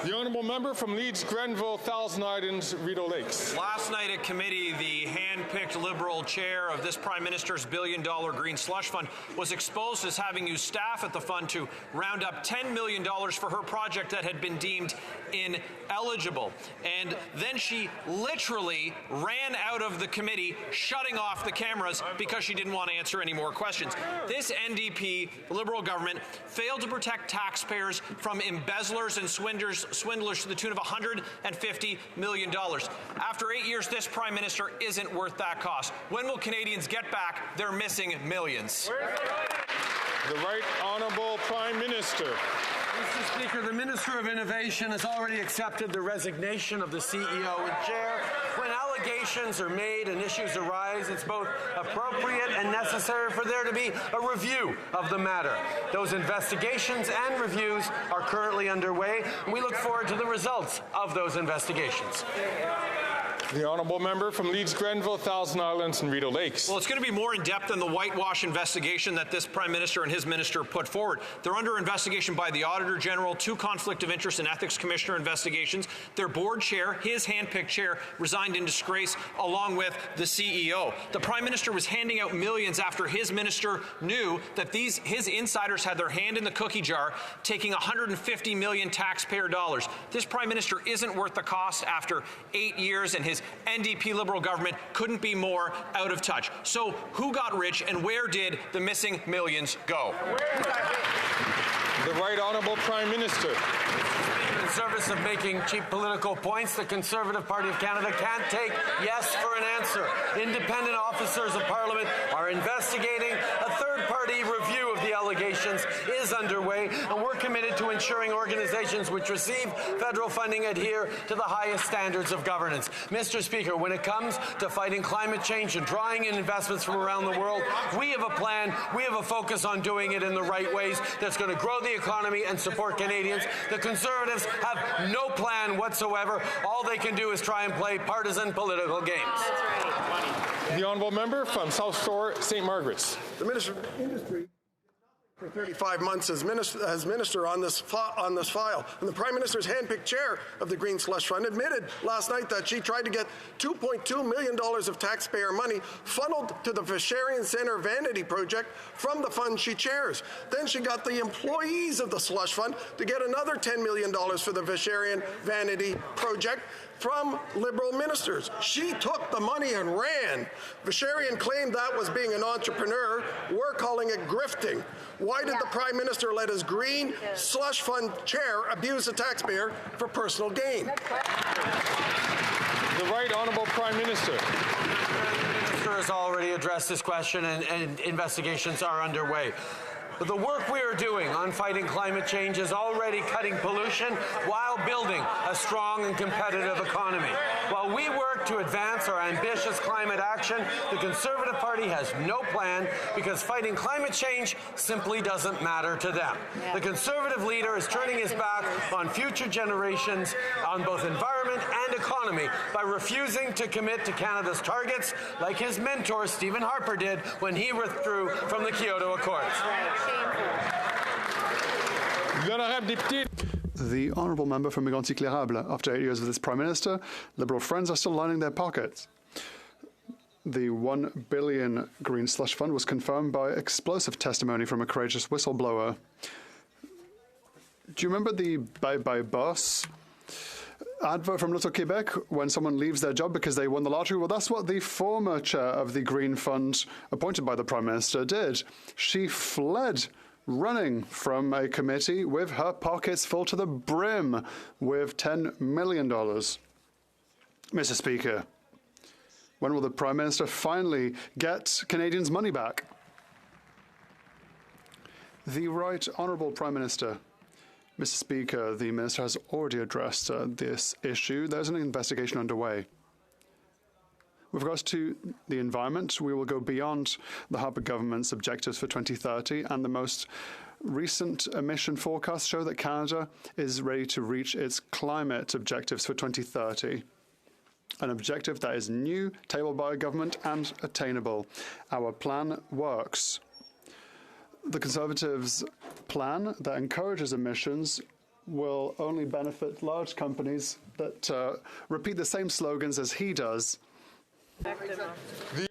The honourable member from Leeds, Grenville, Thousand Islands, Rideau Lakes. Last night at committee, the hand-picked Liberal chair of this Prime Minister's billion-dollar green slush fund was exposed as having used staff at the fund to round up $10 million for her project that had been deemed ineligible. And then she literally ran out of the committee, shutting off the cameras because she didn't want to answer any more questions. This NDP Liberal government failed to protect taxpayers from embezzlers and swindlers to the tune of $150 million. After 8 years, this Prime Minister isn't worth that cost. When will Canadians get back their missing millions? The Right Honourable Prime Minister. Mr. Speaker, the Minister of Innovation has already accepted the resignation of the CEO and chair. When allegations are made and issues arise, it's both appropriate and necessary for there to be a review of the matter. Those investigations and reviews are currently underway, and we look forward to the results of those investigations. The honourable member from Leeds, Grenville, Thousand Islands and Rideau Lakes. Well, it's going to be more in-depth than the whitewash investigation that this Prime Minister and his minister put forward. They're under investigation by the Auditor General, 2 Conflict of Interest and Ethics Commissioner investigations. Their board chair, his hand-picked chair, resigned in disgrace along with the CEO. The Prime Minister was handing out millions after his minister knew that his insiders had their hand in the cookie jar, taking $150 million taxpayer dollars. This Prime Minister isn't worth the cost after 8 years, and his NDP-Liberal government couldn't be more out of touch. So who got rich and where did the missing millions go? The Right Honourable Prime Minister. In service of making cheap political points, the Conservative Party of Canada can't take yes for an answer. Independent officers of Parliament are investigating. A third-party review of the allegations is underway, and we're committed to ensuring organizations which receive federal funding adhere to the highest standards of governance. Mr. Speaker, when it comes to fighting climate change and drawing in investments from around the world, we have a plan, we have a focus on doing it in the right ways that's going to grow the economy and support Canadians. The Conservatives have no plan whatsoever. All they can do is try and play partisan political games. That's right. The honourable member from South Shore, St. Margaret's. The Minister of Industry for 35 months as minister on this file. And the Prime Minister's hand-picked chair of the Green Slush Fund admitted last night that she tried to get $2.2 million of taxpayer money funneled to the Visharian Centre Vanity Project from the fund she chairs. Then she got the employees of the Slush Fund to get another $10 million for the Visharian Vanity Project from Liberal ministers. She took the money and ran. Visharian claimed that was being an entrepreneur. We're calling it grifting. Why did the Prime Minister let his green slush fund chair abuse the taxpayer for personal gain? The Right Honourable Prime Minister. The Minister has already addressed this question, and investigations are underway. But the work we are doing on fighting climate change is already cutting pollution while building a strong and competitive economy. While we work to advance our ambitious climate action, the Conservative Party has no plan because fighting climate change simply doesn't matter to them. The Conservative leader is turning his back on future generations on both environment and economy by refusing to commit to Canada's targets like his mentor Stephen Harper did when he withdrew from the Kyoto Accords. The honourable member from Mégantic-L'Érable. After 8 years of this Prime Minister, Liberal friends are still lining their pockets. The $1 billion Green Slush Fund was confirmed by explosive testimony from a courageous whistleblower. Do you remember the Bye-Bye Boss advert from Little Quebec when someone leaves their job because they won the lottery? Well, that's what the former chair of the Green Fund, appointed by the Prime Minister, did. She fled, running from a committee with her pockets full to the brim with $10 million. Mr. Speaker, when will the Prime Minister finally get Canadians' money back? The Right Honourable Prime Minister. Mr. Speaker, the Minister has already addressed this issue. There's an investigation underway. With regards to the environment, we will go beyond the Harper government's objectives for 2030, and the most recent emission forecasts show that Canada is ready to reach its climate objectives for 2030. An objective that is new, tabled by a government, and attainable. Our plan works. The Conservatives' plan that encourages emissions will only benefit large companies that repeat the same slogans as he does. The